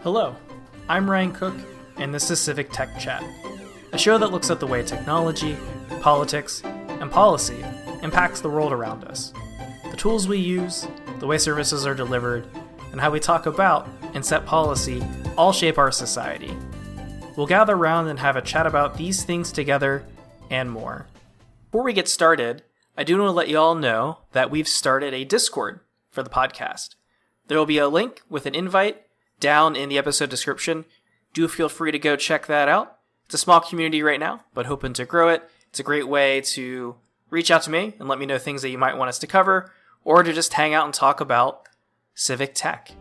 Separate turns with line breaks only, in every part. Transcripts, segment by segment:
Hello, I'm Ryan Cook, and this is Civic Tech Chat, a show that looks at the way technology, politics, and policy impacts the world around us. The tools we use, the way services are delivered, and how we talk about and set policy all shape our society. We'll gather around and have a chat about these things together and more. Before we get started, I do want to let you all know that we've started a Discord for the podcast. There will be a link with an invite down in the episode description. Do feel free to go check that out. It's a small community right now, but hoping to grow it. It's a great way to reach out to me and let me know things that you might want us to cover, or to just hang out and talk about civic tech.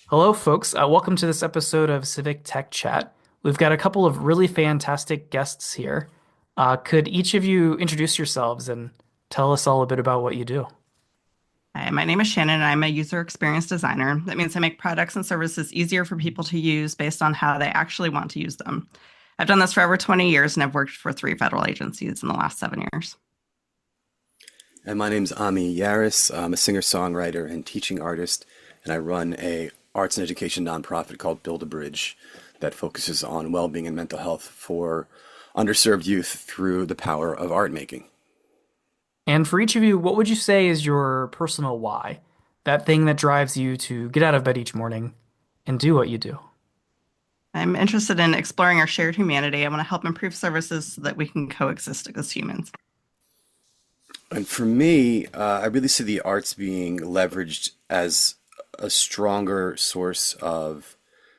Hello, folks. Welcome to this episode of Civic Tech Chat. We've got a couple of really fantastic guests here. Could each of you introduce yourselves and tell us all a bit about what you do?
Hi, my name is Shannon, and I'm a user experience designer. That means I make products and services easier for people to use based on how they actually want to use them. I've done this for over 20 years, and I've worked for 3 federal agencies in the last 7 years.
And my name's Ami Yaris. I'm a singer-songwriter and teaching artist, and I run a arts and education nonprofit called Build a Bridge that focuses on well-being and mental health for underserved youth through the power of art making.
And for each of you, what would you say is your personal why? That thing that drives you to get out of bed each morning and do what you do?
I'm interested in exploring our shared humanity. I want to help improve services so that we can coexist as humans.
And for me, I really see the arts being leveraged as a stronger source of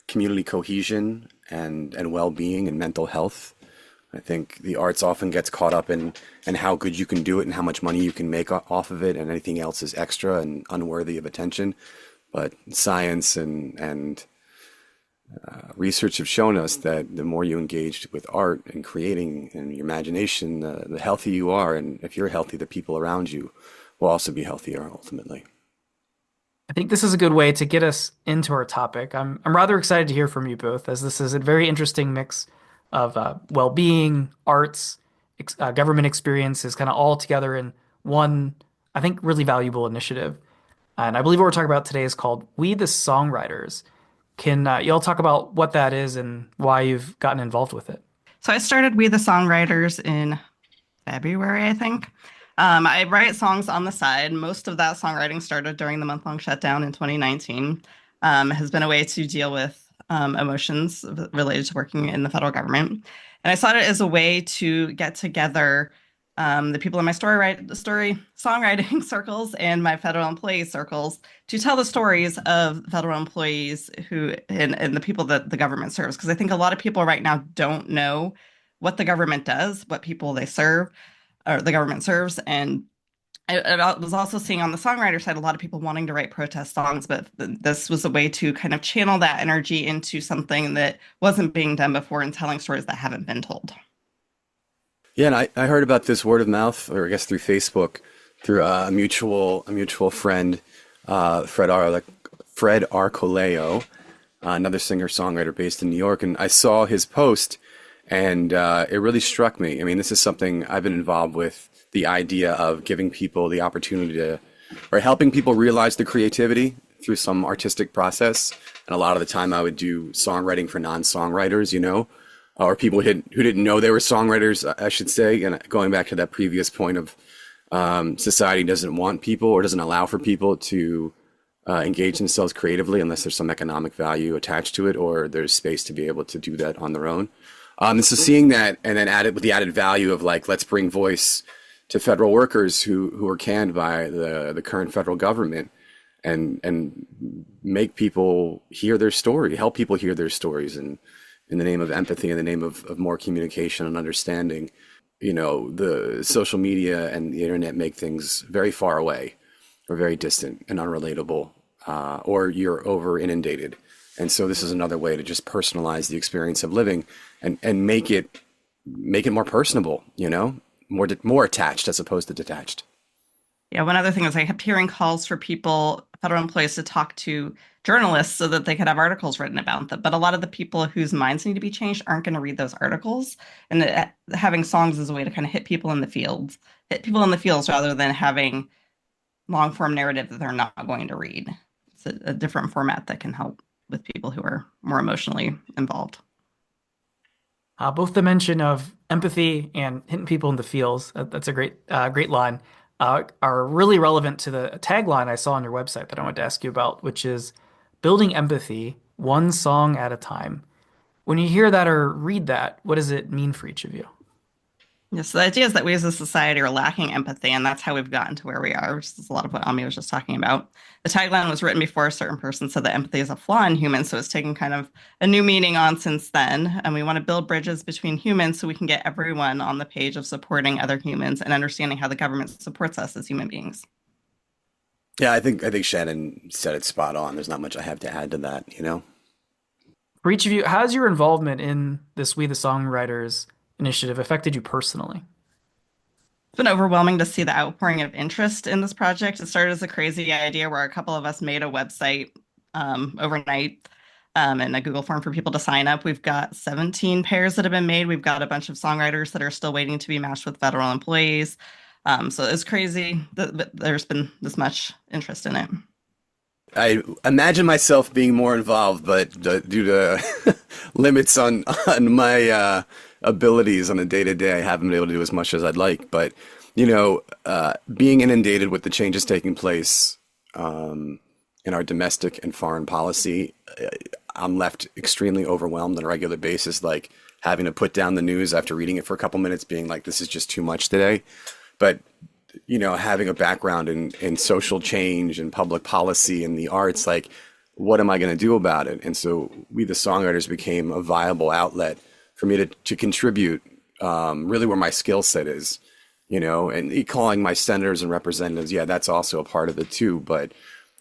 community cohesion and well-being and mental health. I think the arts often gets caught up in how good you can do it and how much money you can make off of it, and anything else is extra and unworthy of attention. But science and research have shown us that the more you engage with art and creating and your imagination, the healthier you are. And if you're healthy, the people around you will also be healthier ultimately.
I think this is a good way to get us into our topic. I'm rather excited to hear from you both, as this is a very interesting mix of well-being, arts, government experiences, kind of all together in one, I think, really valuable initiative. And I believe what we're talking about today is called We the Songwriters. Can y'all talk about what that is and why you've gotten involved with it?
So I started We the Songwriters in February, I think. I write songs on the side. Most of that songwriting started during the month-long shutdown in 2019. Has been a way to deal with emotions related to working in the federal government. And I saw it as a way to get together the people in my story songwriting circles and my federal employee circles to tell the stories of federal employees who and the people that the government serves. Because I think a lot of people right now don't know what the government does, what people they serve, or the government serves. And I was also seeing on the songwriter side a lot of people wanting to write protest songs, but this was a way to kind of channel that energy into something that wasn't being done before and telling stories that haven't been told.
Yeah, and I heard about this word of mouth, or I guess through Facebook, through a mutual friend, Fred Arcoleo, another singer-songwriter based in New York, and I saw his post, and it really struck me. I mean, this is something I've been involved with, the idea of giving people the opportunity to, or helping people realize the creativity through some artistic process. And a lot of the time I would do songwriting for non-songwriters, or people who didn't know they were songwriters, I should say. And going back to that previous point of society doesn't want people or doesn't allow for people to engage themselves creatively unless there's some economic value attached to it, or there's space to be able to do that on their own. And so seeing that, and then added with the added value of like, let's bring voice to federal workers who are canned by the current federal government, and make people hear their story, help people hear their stories, and in the name of empathy, in the name of more communication and understanding. The social media and the internet make things very far away or very distant and unrelatable, or you're over inundated. And so this is another way to just personalize the experience of living and make it more personable, more attached as opposed to detached.
Yeah, one other thing is I kept hearing calls for federal employees to talk to journalists so that they could have articles written about them. But a lot of the people whose minds need to be changed aren't going to read those articles. And having songs is a way to kind of hit people in the fields rather than having long form narrative that they're not going to read. it's a different format that can help with people who are more emotionally involved.
Both the mention of empathy and hitting people in the feels, that's a great line, are really relevant to the tagline I saw on your website that I wanted to ask you about, which is building empathy one song at a time. When you hear that or read that, what does it mean for each of you?
Yes, the idea is that we as a society are lacking empathy, and that's how we've gotten to where we are, which is a lot of what Ami was just talking about. The tagline was written before a certain person said that empathy is a flaw in humans, so it's taken kind of a new meaning on since then. And we want to build bridges between humans so we can get everyone on the page of supporting other humans and understanding how the government supports us as human beings.
Yeah, I think Shannon said it spot on. There's not much I have to add to that, you know?
For each of you, how's your involvement in this We the Songwriters initiative affected you personally?
It's been overwhelming to see the outpouring of interest in this project. It started as a crazy idea where a couple of us made a website overnight and a Google form for people to sign up. We've got 17 pairs that have been made. We've got a bunch of songwriters that are still waiting to be matched with federal employees. So it's crazy that there's been this much interest in it.
I imagine myself being more involved, but due to limits on my abilities on a day-to-day, I haven't been able to do as much as I'd like. But being inundated with the changes taking place in our domestic and foreign policy, I'm left extremely overwhelmed on a regular basis, like having to put down the news after reading it for a couple minutes, being like, this is just too much today. But having a background in social change and public policy and the arts, like, what am I going to do about it? And so We the Songwriters became a viable outlet for me to contribute really where my skill set is, and calling my senators and representatives. Yeah, that's also a part of it too. But,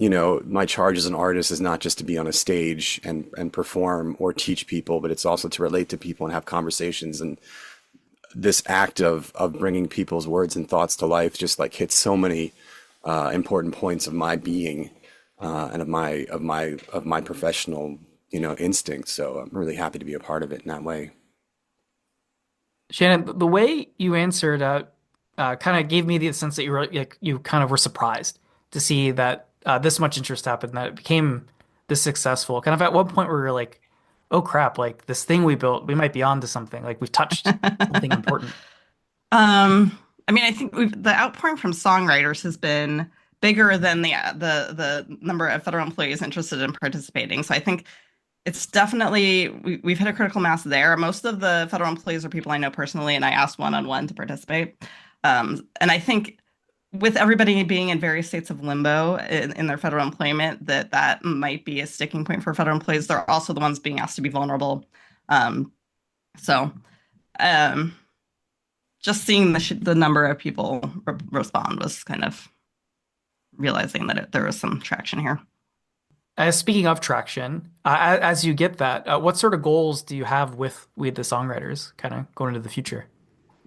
my charge as an artist is not just to be on a stage and perform or teach people, but it's also to relate to people and have conversations. And this act of bringing people's words and thoughts to life just like hits so many important points of my being and of my professional instincts. So I'm really happy to be a part of it in that way.
Shannon, the way you answered kind of gave me the sense that you kind of were surprised to see that this much interest happened, that it became this successful. Kind of at one point where you're like, oh crap, like this thing we built, we might be onto something. Like we've touched something important.
I think the outpouring from songwriters has been bigger than the number of federal employees interested in participating. So I think it's definitely we've hit a critical mass there. Most of the federal employees are people I know personally, and I asked one-on-one to participate. And I think with everybody being in various states of limbo in their federal employment, that might be a sticking point for federal employees. They're also the ones being asked to be vulnerable. Just seeing the number of people respond was kind of realizing that there was some traction here.
Speaking of traction, as you get that, what sort of goals do you have with We the Songwriters kind of going into the future?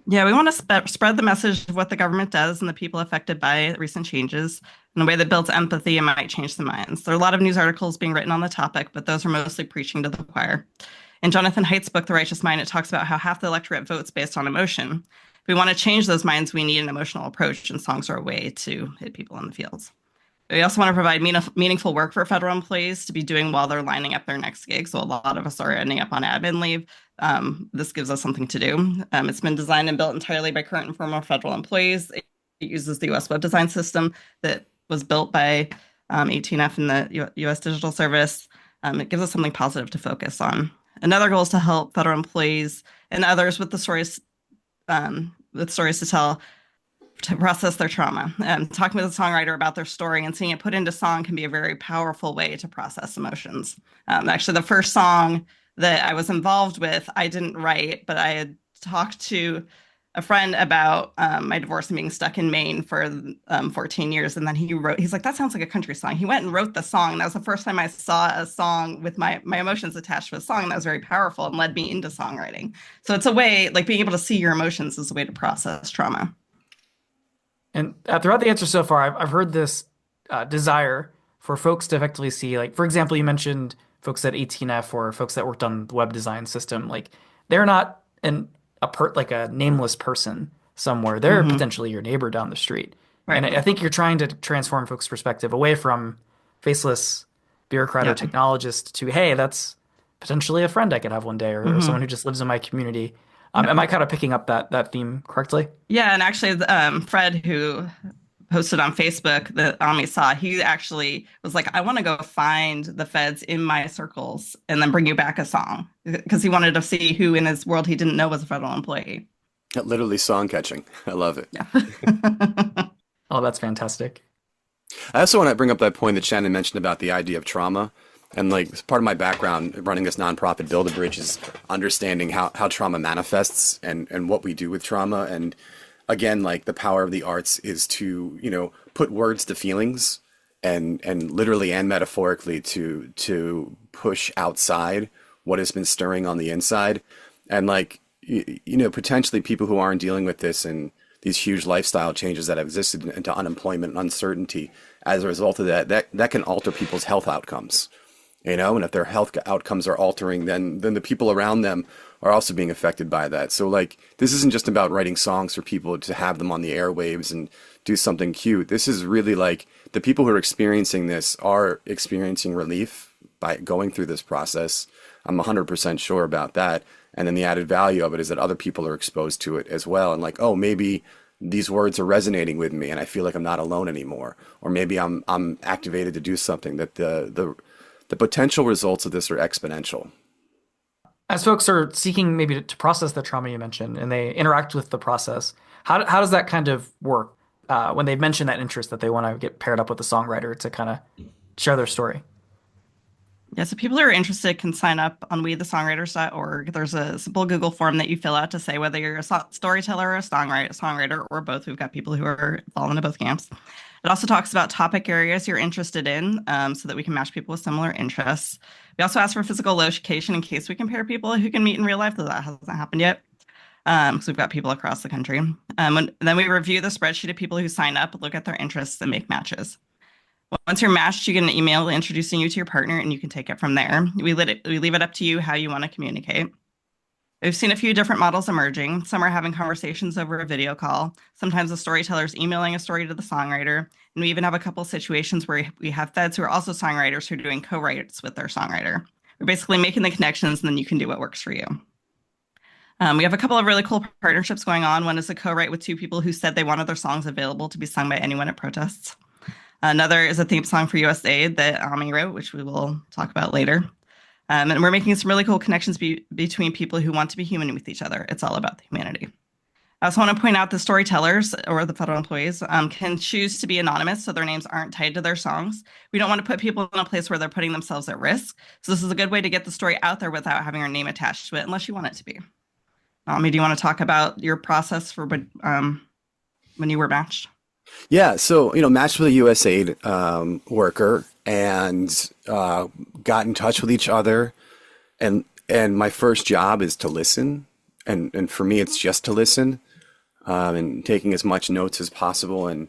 Yeah, we want to spread the message of what the government does and the people affected by recent changes in a way that builds empathy and might change their minds. There are a lot of news articles being written on the topic, but those are mostly preaching to the choir. In Jonathan Haidt's book, The Righteous Mind, it talks about how half the electorate votes based on emotion. If we want to change those minds, we need an emotional approach, and songs are a way to hit people in the fields. We also want to provide meaningful work for federal employees to be doing while they're lining up their next gig. So a lot of us are ending up on admin leave. This gives us something to do. It's been designed and built entirely by current and former federal employees. It uses the U.S. web design system that was built by 18F and the U.S. Digital Service. It gives us something positive to focus on. Another goal is to help federal employees and others with stories to tell, to process their trauma. Talking with a songwriter about their story and seeing it put into song can be a very powerful way to process emotions. Actually, the first song that I was involved with, I didn't write, but I had talked to a friend about my divorce and being stuck in Maine for 14 years. And then he's like, that sounds like a country song. He went and wrote the song. And that was the first time I saw a song with my emotions attached to a song. And that was very powerful and led me into songwriting. So it's a way, like being able to see your emotions is a way to process trauma.
And throughout the answer so far, I've heard this desire for folks to effectively see, like, for example, you mentioned folks at 18F or folks that worked on the web design system. Like, they're not like a nameless person somewhere. They're potentially your neighbor down the street.
Right.
And I think you're trying to transform folks' perspective away from faceless bureaucrat or
Yeah.
technologist to, hey, that's potentially a friend I could have one day, or someone who just lives in my community. Am I kind of picking up that theme correctly?
Yeah, and actually, Fred, who posted on Facebook that Ami saw, he actually was like, I want to go find the feds in my circles and then bring you back a song because he wanted to see who in his world he didn't know was a federal employee.
Literally song catching. I love it.
Yeah.
Oh, that's fantastic.
I also want to bring up that point that Shannon mentioned about the idea of trauma. And like part of my background running this nonprofit Build a Bridge is understanding how trauma manifests and what we do with trauma. And again, like the power of the arts is to, put words to feelings and literally and metaphorically to push outside what has been stirring on the inside. And like, potentially people who aren't dealing with this and these huge lifestyle changes that have existed into unemployment and uncertainty as a result of that can alter people's health outcomes. And if their health outcomes are altering, then the people around them are also being affected by that. So like, this isn't just about writing songs for people to have them on the airwaves and do something cute. This is really like the people who are experiencing this are experiencing relief by going through this process. I'm 100% sure about that. And then the added value of it is that other people are exposed to it as well. And like, oh, maybe these words are resonating with me and I feel like I'm not alone anymore. Or maybe I'm activated to do something. That the potential results of this are exponential.
As folks are seeking maybe to process the trauma you mentioned and they interact with the process, how does that kind of work when they mention that interest that they want to get paired up with a songwriter to kind of share their story?
Yeah, so people who are interested can sign up on wethesongwriters.org. There's a simple Google form that you fill out to say whether you're a storyteller or a songwriter, or both. We've got people who fall into both camps. It also talks about topic areas you're interested in so that we can match people with similar interests. We also ask for physical location in case we can pair people who can meet in real life, though that hasn't happened yet. Because we've got people across the country. Then we review the spreadsheet of people who sign up, look at their interests, and make matches. Once you're matched, you get an email introducing you to your partner, and you can take it from there. We leave it up to you how you want to communicate. We've seen a few different models emerging. Some are having conversations over a video call. Sometimes the storyteller's emailing a story to the songwriter. And we even have a couple situations where we have feds who are also songwriters who are doing co-writes with their songwriter. We're basically making the connections, and then you can do what works for you. We have a couple of really cool partnerships going on. One is a co-write with two people who said they wanted their songs available to be sung by anyone at protests. Another is a theme song for USAID that Ami wrote, which we will talk about later. And we're making some really cool connections between people who want to be human with each other. It's all about the humanity. I also want to point out the storytellers or the federal employees can choose to be anonymous, so their names aren't tied to their songs. We don't want to put people in a place where they're putting themselves at risk. So this is a good way to get the story out there without having our name attached to it, unless you want it to be. Ami, do you want to talk about your process for when you were matched?
Yeah, so matched with a USAID worker and got in touch with each other, and my first job is to listen, and for me it's just to listen, and taking as much notes as possible, and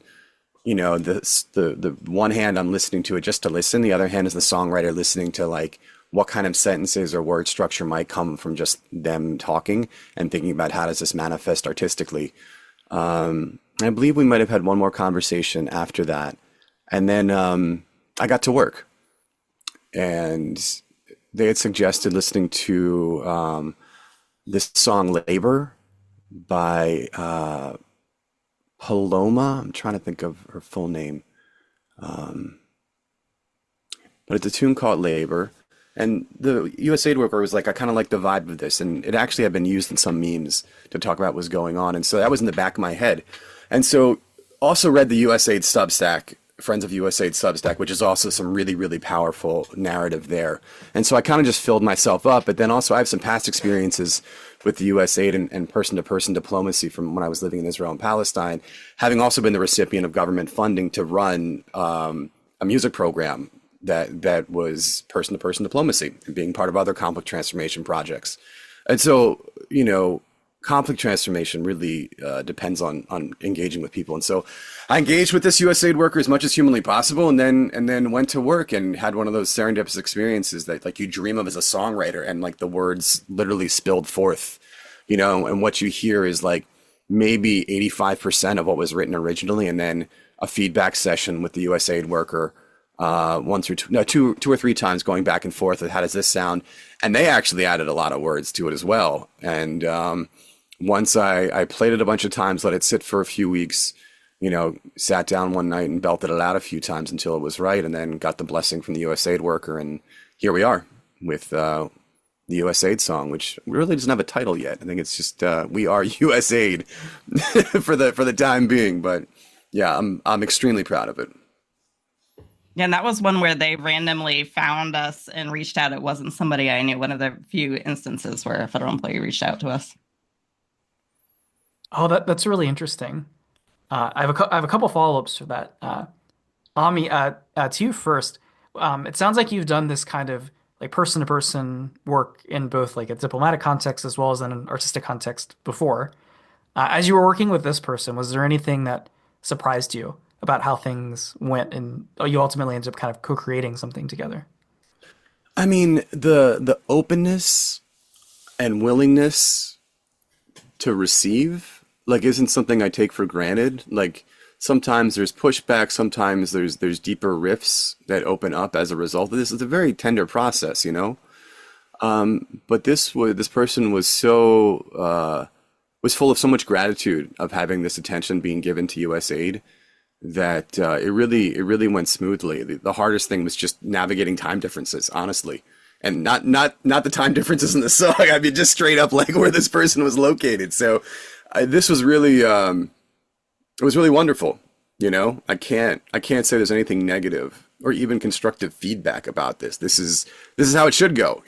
the one hand I'm listening to it just to listen, the other hand is the songwriter listening to like what kind of sentences or word structure might come from just them talking and thinking about how does this manifest artistically. I believe we might have had one more conversation after that. And then I got to work. And they had suggested listening to this song Labor by Paloma. I'm trying to think of her full name. But it's a tune called Labor. And the USAID worker was like, I kind of like the vibe of this. And it actually had been used in some memes to talk about what was going on. And so that was in the back of my head. And so also read the USAID Substack, Friends of USAID Substack, which is also some really, really powerful narrative there. And so I kind of just filled myself up. But then also I have some past experiences with the USAID and person-to-person diplomacy from when I was living in Israel and Palestine, having also been the recipient of government funding to run a music program that was person-to-person diplomacy and being part of other conflict transformation projects. And so, conflict transformation really depends on engaging with people. And so I engaged with this USAID worker as much as humanly possible, and then went to work and had one of those serendipitous experiences that like you dream of as a songwriter, and like the words literally spilled forth, and what you hear is like maybe 85% of what was written originally, and then a feedback session with the USAID worker once or two or three times going back and forth with how does this sound, and they actually added a lot of words to it as well. And once I played it a bunch of times, let it sit for a few weeks, sat down one night and belted it out a few times until it was right, and then got the blessing from the USAID worker, and here we are with the USAID song, which really doesn't have a title yet. I think it's just We Are USAID for the time being. But yeah, I'm extremely proud of it.
Yeah, and that was one where they randomly found us and reached out. It wasn't somebody I knew. One of the few instances where a federal employee reached out to us.
Oh, that's really interesting. I have a couple follow-ups to that. Ami, to you first. It sounds like you've done this kind of like person-to-person work in both like a diplomatic context as well as in an artistic context before. As you were working with this person, was there anything that surprised you about how things went and you ultimately ended up kind of co-creating something together?
I mean, the openness and willingness to receive isn't something I take for granted. Like sometimes there's pushback, sometimes there's deeper rifts that open up as a result of this. It's a very tender process, But this person was was full of so much gratitude of having this attention being given to USAID that it really went smoothly. The hardest thing was just navigating time differences, honestly. And not the time differences in the song. I mean, just straight up like where this person was located. So this was really, it was really wonderful. I can't say there's anything negative or even constructive feedback about this. This is how it should go.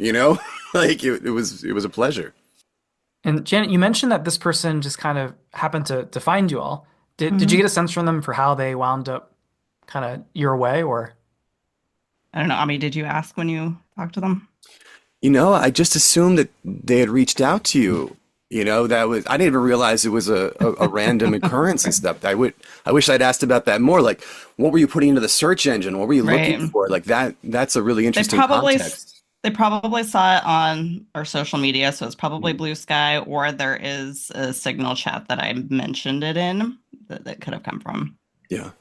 Like it was a pleasure.
And Janet, you mentioned that this person just kind of happened to find you all. Did you get a sense from them for how they wound up kind of your way, or?
I don't know. Ami, did you ask when you talked to them?
I just assumed that they had reached out to you. I didn't even realize it was a random occurrence and stuff. I wish I'd asked about that more. Like, what were you putting into the search engine? What were you looking for? Like that's a really interesting context.
They probably saw it on our social media, so it's probably Blue Sky, or there is a Signal chat that I mentioned it in that could have come from.
Yeah.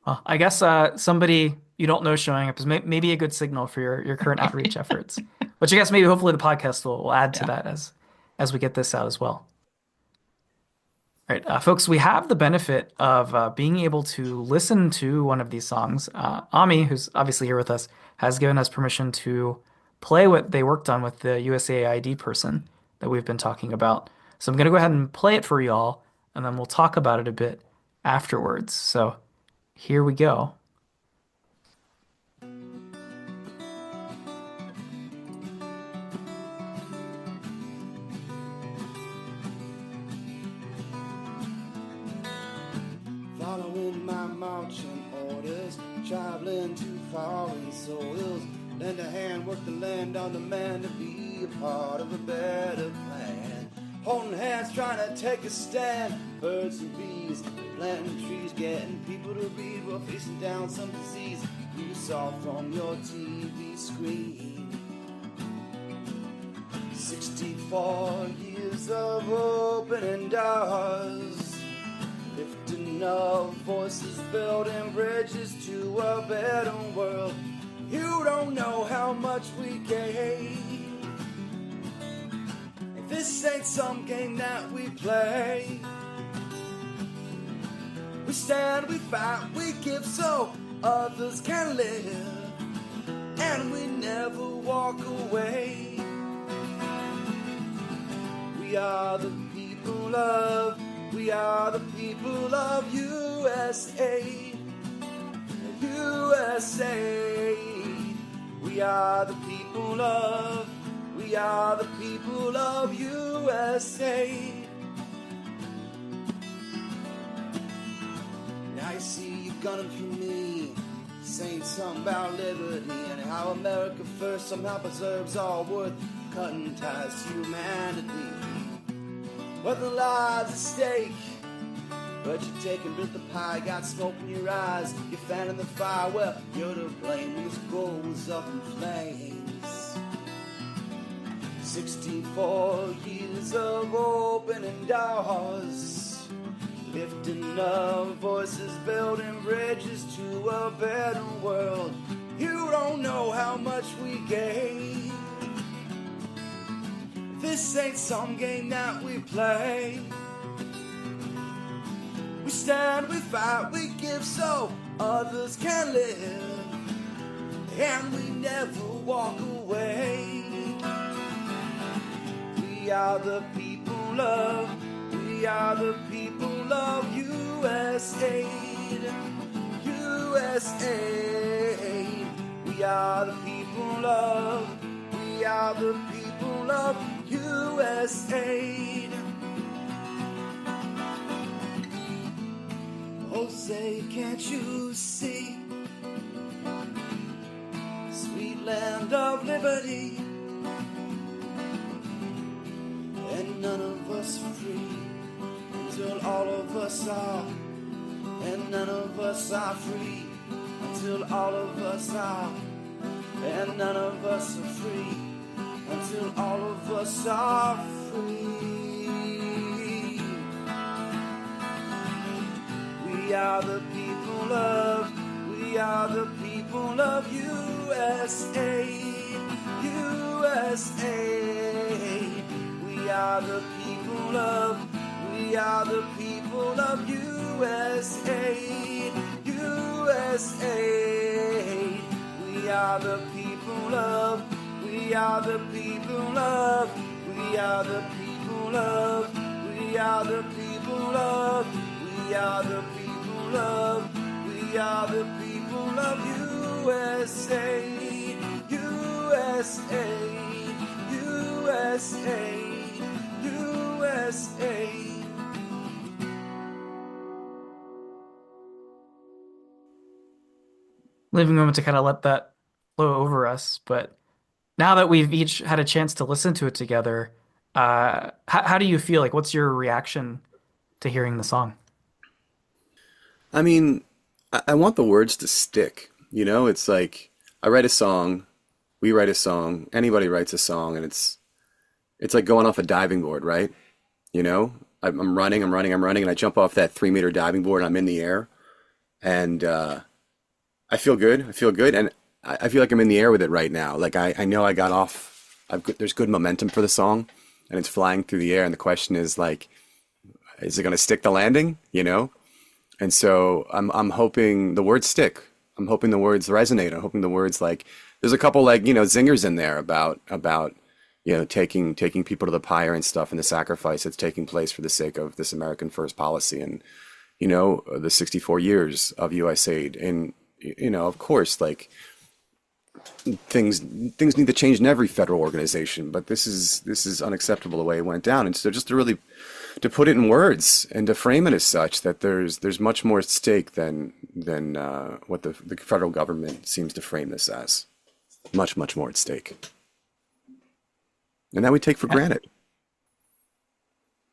Well, I guess somebody you don't know showing up is maybe a good signal for your current outreach efforts. Which I guess maybe hopefully the podcast will add to that as we get this out as well. All right, folks, we have the benefit of being able to listen to one of these songs. Ami, who's obviously here with us, has given us permission to play what they worked on with the USAID person that we've been talking about. So I'm going to go ahead and play it for y'all, and then we'll talk about it a bit afterwards. So here we go.
Following my marching orders, traveling too far in soils. Lend a hand, work the land on demand to be a part of a better plan. Holding hands, trying to take a stand. Birds and bees, planting trees, getting people to read while facing down some disease you saw from your TV screen. 64 years of opening doors, lifting up voices, building bridges to a better world. You don't know how much we gave. This ain't some game that we play. We stand, we fight, we give so others can live. And we never walk away. We are the people of, we are the people of USA. USA. We are the people of, we are the people of USA. Now you see you gunning for me, saying something about liberty and how America first somehow preserves all worth cutting ties to humanity. But the lives at stake, but you're taking bit the pie, got smoke in your eyes, you're fanning the fire, well, you're to blame when this goes up in flames. 64 years of opening doors, lifting up voices, building bridges to a better world. You don't know how much we gave. This ain't some game that we play. We stand, we fight, we give so others can live. And we never walk away. We are the people of, we are the people of USA. USA. We are the people of, we are the people of USA. Oh, say, can't you see? Sweet land of liberty. And none of us are free until all of us are. And none of us are free until all of us are. And none of us are free until all of us are free. We are the people of, we are the people of USA, USA. We are the people of, we are the people of USA, USA. We are the people of, we are the people of, we are the people of, we are the people of, we are the people of, we are the people of USA, USA, USA, USA.
Leaving a moment to kind of let that flow over us. But now that we've each had a chance to listen to it together, how do you feel? Like, what's your reaction to hearing the song?
I mean, I want the words to stick. You know, it's like I write a song, we write a song, anybody writes a song, and it's like going off a diving board, right? You know, I'm running, and I jump off that 3 meter diving board, and I'm in the air, and I feel good. I feel good, and I feel like I'm in the air with it right now. Like I know I got off. There's good momentum for the song, and it's flying through the air. And the question is like, is it going to stick the landing? You know? And so I'm hoping the words stick. I'm hoping the words resonate. I'm hoping the words like there's a couple like zingers in there about taking people to the pyre and stuff and the sacrifice that's taking place for the sake of this American first policy and the 64 years of US aid and of course like things need to change in every federal organization, but this is unacceptable the way it went down. And so just to put it in words and to frame it as such that there's much more at stake than what the federal government seems to frame this as. Much more at stake, and that we take for granted.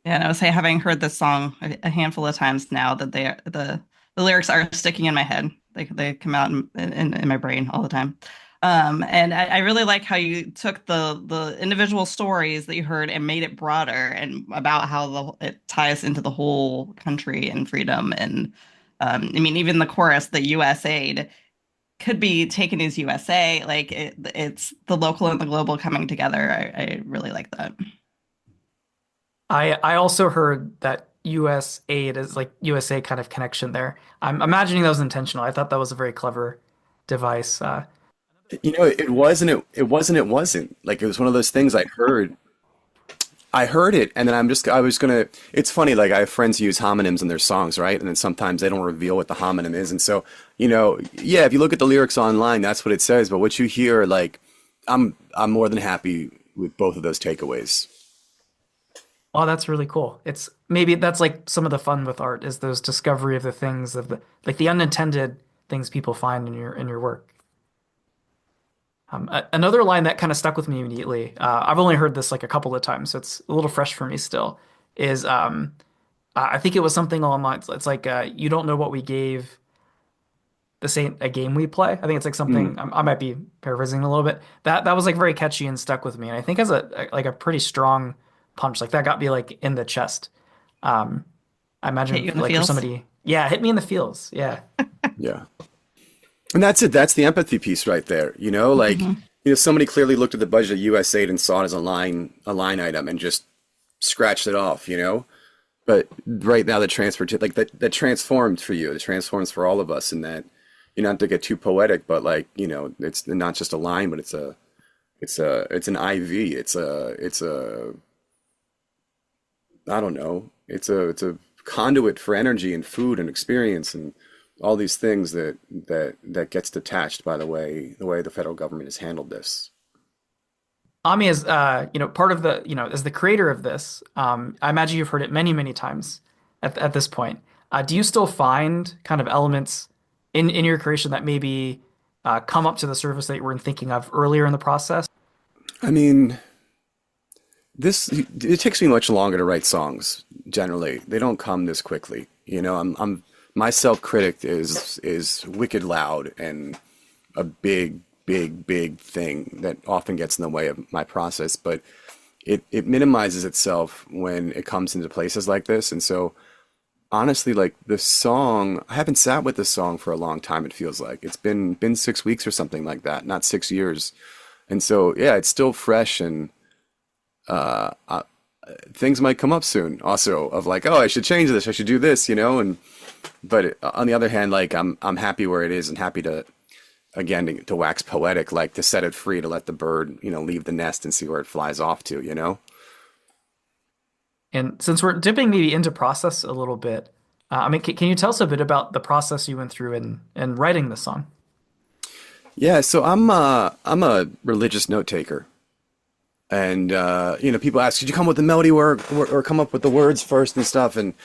Yeah, and I would say having heard this song a handful of times now that the lyrics are sticking in my head. They come out in my brain all the time. And I really like how you took the individual stories that you heard and made it broader and about how it ties into the whole country and freedom. And I mean, even the chorus, the US aid, could be taken as USA. Like it's the local and the global coming together. I really like that.
I also heard that US aid is like USA kind of connection there. I'm imagining that was intentional. I thought that was a very clever device.
It wasn't. Like it was one of those things I heard it, and then it's funny, like I have friends who use homonyms in their songs, right? And then sometimes they don't reveal what the homonym is. And so, yeah, if you look at the lyrics online, that's what it says. But what you hear, like, I'm more than happy with both of those takeaways.
Oh, that's really cool. Maybe that's like some of the fun with art is those discovery of the things of the unintended things people find in your work. Another line that kind of stuck with me immediately, I've only heard this like a couple of times, so it's a little fresh for me still, is I think it was something along the lines, it's like, you don't know what we gave, this ain't a game we play. I think it's like something, I might be paraphrasing a little bit. That was like very catchy and stuck with me. And I think as a pretty strong punch, like that got me like in the chest. I imagine
Hit you in the
like for
feels?
somebody, yeah, hit me in the feels. Yeah.
Yeah. And that's it. That's the empathy piece right there. You know, like, somebody clearly looked at the budget of USAID and saw it as a line item and just scratched it off, But right now the that transformed for you. It transforms for all of us, in that, not to get too poetic, but like, it's not just a line, but it's an IV. It's a I don't know. It's a conduit for energy and food and experience and all these things that gets detached by the way the federal government has handled this.
Ami, as part of the, as the creator of this, I imagine you've heard it many, many times at this point. Do you still find kind of elements in your creation that maybe come up to the surface that you weren't thinking of earlier in the process?
I mean, it takes me much longer to write songs. Generally, they don't come this quickly. My self-critic is wicked loud and a big thing that often gets in the way of my process, but it minimizes itself when it comes into places like this. And so honestly, like the song, I haven't sat with this song for a long time. It feels like it's been 6 weeks or something like that, not 6 years. And so, yeah, it's still fresh, and things might come up soon also of like, oh, I should change this, I should do this, but on the other hand, like I'm happy where it is, and happy to, again, to wax poetic, like to set it free, to let the bird, leave the nest and see where it flies off to.
And since we're dipping maybe into process a little bit, can you tell us a bit about the process you went through in writing the song?
Yeah, so I'm a religious note taker, and people ask, did you come up with the melody or come up with the words first and stuff? And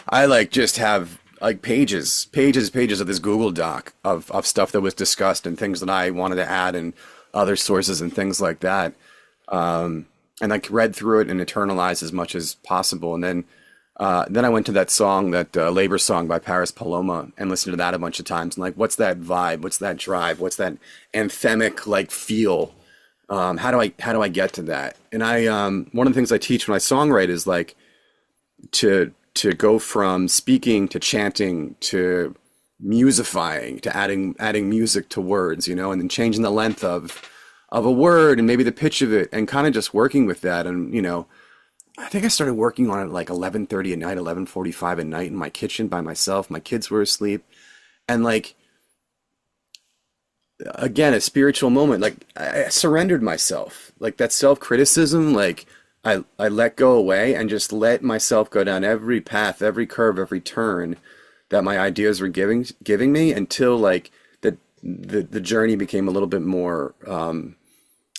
I like just have like pages of this Google Doc of stuff that was discussed and things that I wanted to add and other sources and things like that. And like read through it and internalized as much as possible. And then I went to that song, that Labor Song by Paris Paloma, and listened to that a bunch of times. And like, what's that vibe? What's that drive? What's that anthemic like feel? How do I get to that? And one of the things I teach when I songwrite is like to go from speaking to chanting to musifying to adding music to words, and then changing the length of a word and maybe the pitch of it, and kind of just working with that. And I think I started working on it at like 11:30 at night, 11:45 at night in my kitchen by myself. My kids were asleep, and like, again, a spiritual moment. Like I surrendered myself, like that self-criticism, like I let go away and just let myself go down every path, every curve, every turn that my ideas were giving me, until like the journey became a little bit more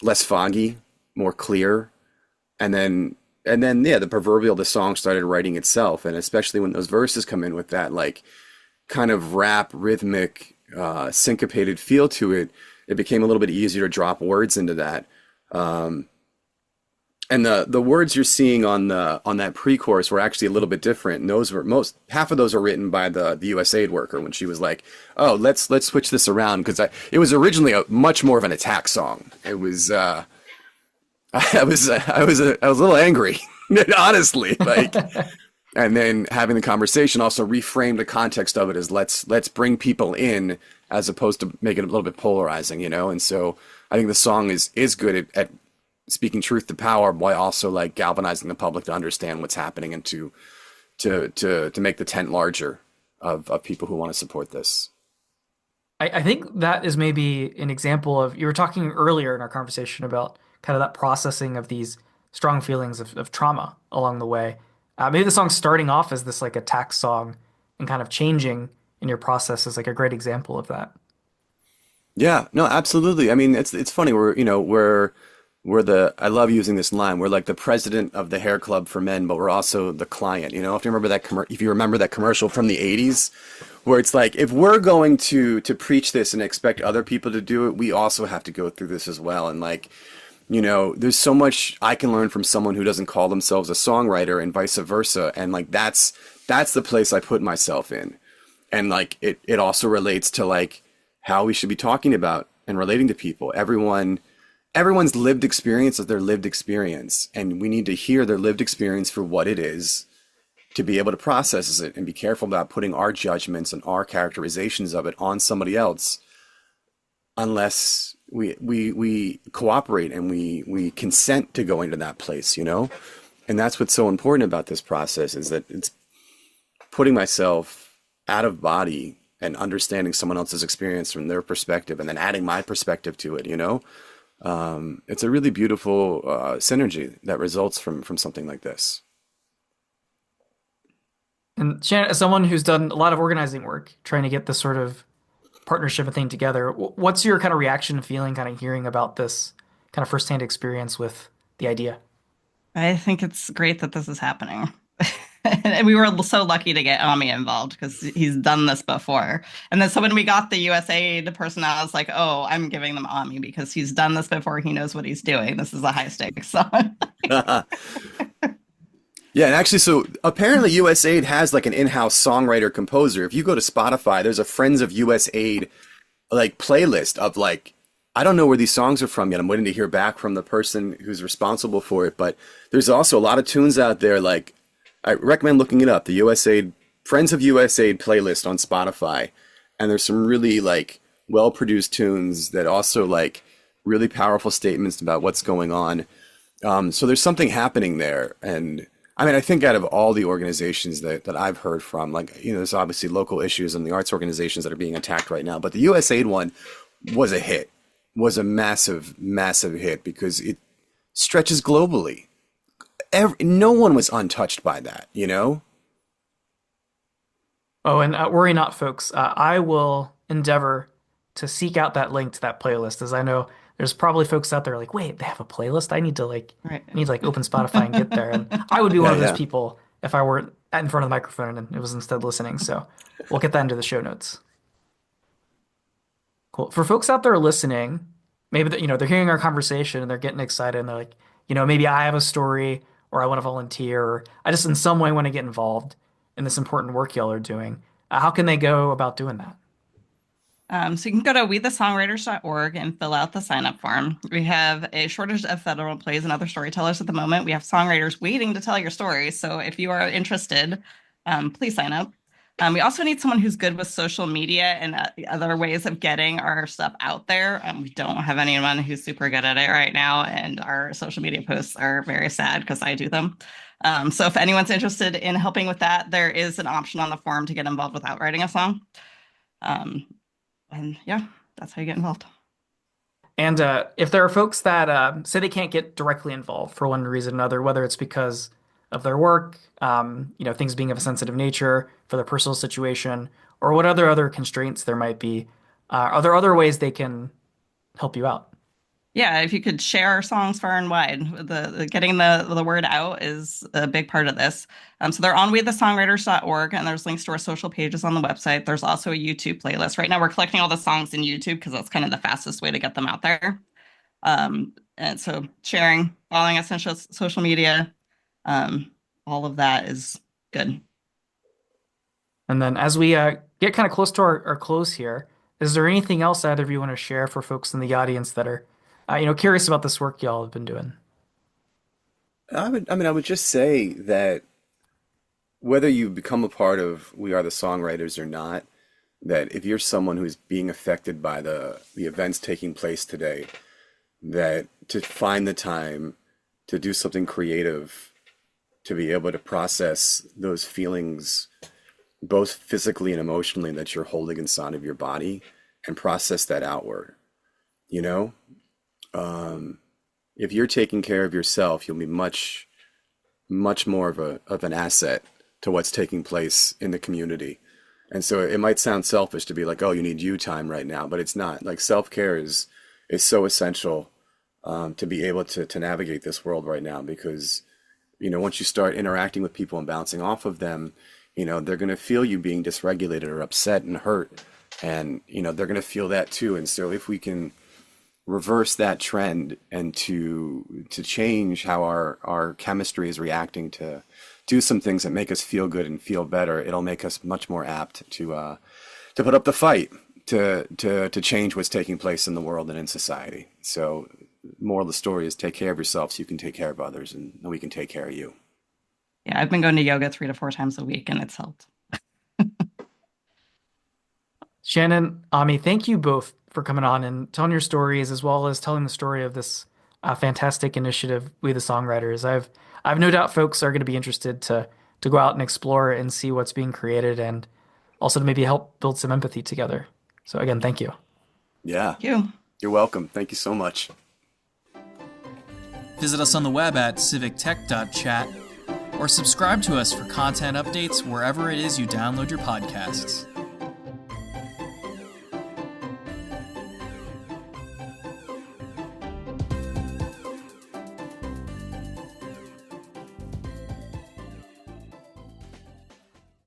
less foggy, more clear, and then yeah, the song started writing itself. And especially when those verses come in with that like kind of rap rhythmic syncopated feel to it, it became a little bit easier to drop words into that. And the words you're seeing on that pre-chorus were actually a little bit different. And those were half of those are written by the USAID worker, when she was like, "Oh, let's switch this around," because it was originally a much more of an attack song. It was I was a little angry, honestly, like. And then having the conversation also reframed the context of it as let's bring people in, as opposed to make it a little bit polarizing, And so I think the song is good at speaking truth to power, while also like galvanizing the public to understand what's happening, and to make the tent larger of people who want to support this.
I think that is maybe an example of, you were talking earlier in our conversation about kind of that processing of these strong feelings of trauma along the way. Maybe the song starting off as this like attack song and kind of changing in your process is like a great example of that. Yeah,
no, absolutely. I mean, it's funny. I love using this line. We're like the president of the hair club for men, but we're also the client. If you remember that commercial from the 80s, where it's like, if we're going to preach this and expect other people to do it, we also have to go through this as well. And like, there's so much I can learn from someone who doesn't call themselves a songwriter, and vice versa. And like, that's the place I put myself in. And like, it also relates to like how we should be talking about and relating to people. Everyone's lived experience is their lived experience, and we need to hear their lived experience for what it is, to be able to process it and be careful about putting our judgments and our characterizations of it on somebody else. unless we cooperate and we consent to go into that place, you know? And that's what's so important about this process, is that it's putting myself out of body and understanding someone else's experience from their perspective and then adding my perspective to it, you know? It's a really beautiful synergy that results from something like this.
And Shannon, as someone who's done a lot of organizing work, trying to get this sort of partnership and thing together, what's your kind of reaction and feeling kind of hearing about this kind of firsthand experience with the idea?
I think it's great that this is happening. And we were so lucky to get Ami involved because he's done this before. And then so when we got the USAID person, I was like, oh, I'm giving them Ami because he's done this before. He knows what he's doing. This is a high stakes song.
Yeah, and actually, so apparently USAID has like an in-house songwriter composer. If you go to Spotify, there's a Friends of USAID like playlist of like, I don't know where these songs are from yet. I'm waiting to hear back from the person who's responsible for it. But there's also a lot of tunes out there. Like, I recommend looking it up, the USAID Friends of USAID playlist on Spotify. And there's some really like well-produced tunes that also like really powerful statements about what's going on. So there's something happening there. And I mean, I think out of all the organizations that I've heard from, like, you know, there's obviously local issues and the arts organizations that are being attacked right now. But the USAID one was a hit, was a massive, massive hit because it stretches globally. No one was untouched by that, you know?
Oh, and worry not, folks. I will endeavor to seek out that link to that playlist, as I know there's probably folks out there like, wait, they have a playlist? I need to like,
Right.
I need to like open Spotify and get there. And I would be one
Yeah,
of those
yeah.
people if I weren't in front of the microphone and it was instead listening. So we'll get that into the show notes. Cool. For folks out there listening, maybe that, you know, they're hearing our conversation and they're getting excited and they're like, you know, maybe I have a story or I want to volunteer or I just in some way want to get involved in this important work y'all are doing. How can they go about doing that?
So you can go to wethesongwriters.org and fill out the sign up form. We have a shortage of federal employees and other storytellers at the moment. We have songwriters waiting to tell your story. So if you are interested, please sign up. We also need someone who's good with social media and other ways of getting our stuff out there. We don't have anyone who's super good at it right now, and our social media posts are very sad because I do them. So if anyone's interested in helping with that, there is an option on the form to get involved without writing a song. And yeah, that's how you get involved.
And if there are folks that say they can't get directly involved for one reason or another, whether it's because of their work, you know, things being of a sensitive nature for their personal situation, or what other constraints there might be, are there other ways they can help you out?
Yeah, if you could share our songs far and wide, the getting the word out is a big part of this. So they're on wethesongwriters.org, and there's links to our social pages on the website. There's also a YouTube playlist. Right now, we're collecting all the songs in YouTube because that's kind of the fastest way to get them out there. And so sharing, following us on social media, all of that is good.
And then as we get kind of close to our close here, is there anything else either of you want to share for folks in the audience that are, you know, curious about this work y'all have been doing?
I would just say that whether you become a part of We Are the Songwriters or not, that if you're someone who's being affected by the events taking place today, that to find the time to do something creative, to be able to process those feelings, both physically and emotionally, that you're holding inside of your body and process that outward, you know? If you're taking care of yourself, you'll be much more of an asset to what's taking place in the community. And so it might sound selfish to be like, oh, you need you time right now, but it's not. Like, self-care is so essential to be able to navigate this world right now, because, you know, once you start interacting with people and bouncing off of them, you know, they're going to feel you being dysregulated or upset and hurt. And, you know, they're going to feel that too. And so if we can reverse that trend and to change how our chemistry is reacting, to do some things that make us feel good and feel better, it'll make us much more apt to put up the fight to change what's taking place in the world and in society. So moral of the story is take care of yourself so you can take care of others, and we can take care of you.
Yeah, I've been going to yoga 3 to 4 times a week, and it's helped.
Shannon, Ami, thank you both for coming on and telling your stories, as well as telling the story of this fantastic initiative, We the Songwriters. I've no doubt folks are going to be interested to go out and explore and see what's being created, and also to maybe help build some empathy together. So again, thank you.
Yeah.
Thank you.
You're welcome. Thank you so much.
Visit us on the web at civictech.chat or subscribe to us for content updates wherever it is you download your podcasts.